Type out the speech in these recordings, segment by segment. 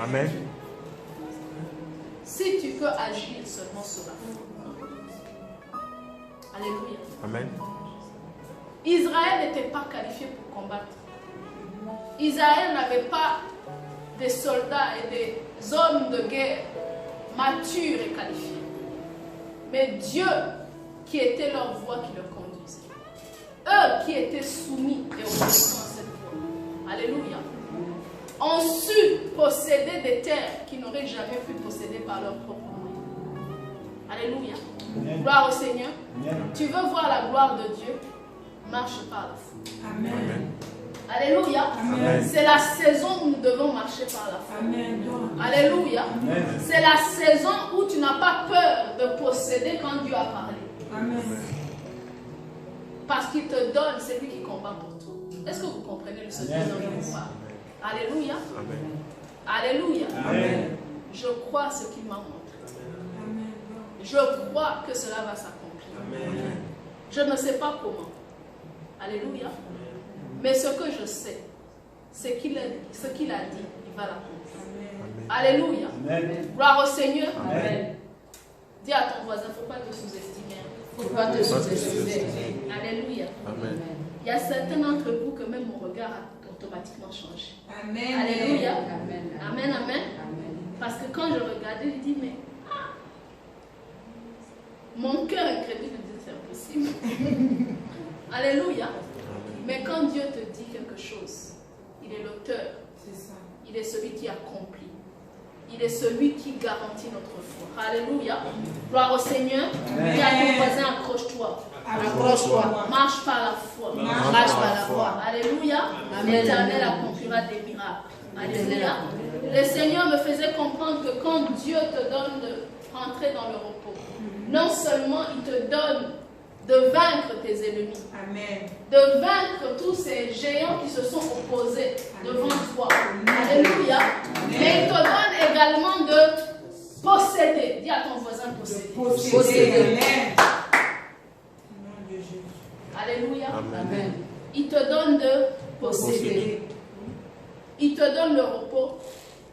Amen. Si tu peux agir seulement sur la foi. Alléluia. Amen. Israël n'était pas qualifié pour combattre. Israël n'avait pas des soldats et des hommes de guerre matures et qualifiés. Mais Dieu qui était leur voix qui leur conduisait. Eux qui étaient soumis et obéissants à cette voix. Alléluia. Ont su posséder des terres qu'ils n'auraient jamais pu posséder par leur propre moyen. Alléluia. Amen. Gloire au Seigneur. Amen. Tu veux voir la gloire de Dieu? Marche par la foi. Amen. Amen. Alléluia. C'est la saison où nous devons marcher par la foi. Amen. Alléluia. C'est la saison où tu n'as pas peur de posséder quand Dieu a parlé. Amen. Parce qu'il te donne, c'est lui qui combat pour toi. Est-ce que vous comprenez le secret dont je vous parle? Alléluia. Amen. Alléluia. Amen. Je crois ce qu'il m'a montré. Amen. Je crois que cela va s'accomplir. Je ne sais pas comment. Alléluia. Mais ce que je sais, c'est ce qu'il a dit, il va l'accomplir. Alléluia. Amen. Gloire au Seigneur. Amen. Dis à ton voisin, il ne faut pas te sous-estimer. Il ne faut pas te sous-estimer. Alléluia. Amen. Il y a certains d'entre vous que même mon regard a automatiquement changé. Amen. Alléluia. Amen. Amen. Amen. Amen. Parce que quand je regardais, je dis, mais mon cœur incrédule me dit, c'est impossible. Alléluia. Mais quand Dieu te dit quelque chose, il est l'auteur. C'est ça. Il est celui qui accomplit. Il est celui qui garantit notre foi. Alléluia. Gloire au Seigneur. Dis à ton voisin, accroche-toi. Accroche-toi. Marche par la foi. Marche par la foi. Alléluia. L'Éternel accomplira des miracles. Alléluia. Le Seigneur me faisait comprendre que quand Dieu te donne de rentrer dans le repos, non seulement il te donne de vaincre tes ennemis. Amen. De vaincre tous ces géants qui se sont opposés devant toi. Alléluia. Mais il te donne également de posséder. Dis à ton voisin posséder. Posséder. Alléluia. Amen. Il te donne de posséder. Il te donne le repos.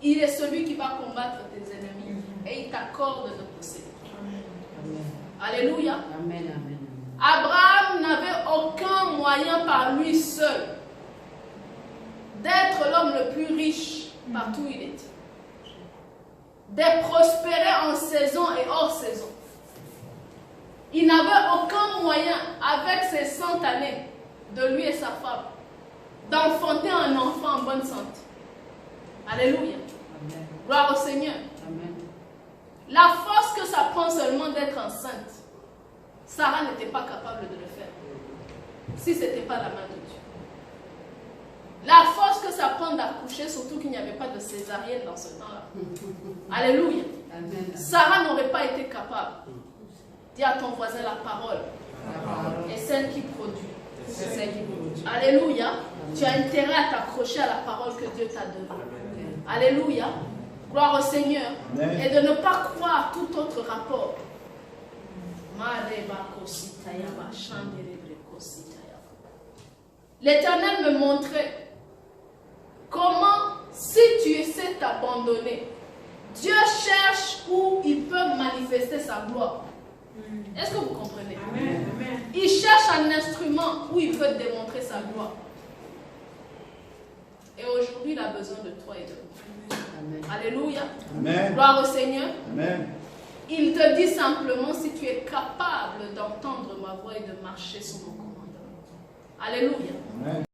Il est celui qui va combattre tes ennemis. Et il t'accorde de posséder. Amen. Alléluia. Amen. Amen. Abraham n'avait aucun moyen par lui seul d'être l'homme le plus riche partout où il était, de prospérer en saison et hors saison. Il n'avait aucun moyen, avec ses 100 années de lui et sa femme, d'enfanter un enfant en bonne santé. Alléluia. Amen. Gloire au Seigneur. Amen. La force que ça prend seulement d'être enceinte, Sarah n'était pas capable de le faire si ce n'était pas la main de Dieu. La force que ça prend d'accoucher, surtout qu'il n'y avait pas de césarienne dans ce temps-là. Alléluia. Amen. Sarah n'aurait pas été capable. Dis à ton voisin la parole. Et celle qui produit. Celle qui produit. Alléluia. Amen. Tu as intérêt à t'accrocher à la parole que Dieu t'a donnée. Alléluia. Gloire au Seigneur. Amen. Et de ne pas croire tout autre rapport. L'Éternel me montrait comment, si tu sais t'abandonner, Dieu cherche où il peut manifester sa gloire. Est-ce que vous comprenez? Amen. Il cherche un instrument où il peut démontrer sa gloire. Et aujourd'hui, il a besoin de toi et de moi. Amen. Alléluia. Amen. Gloire au Seigneur. Amen. Il te dit simplement si tu es capable d'entendre ma voix et de marcher sous mon commandement. Alléluia. Amen.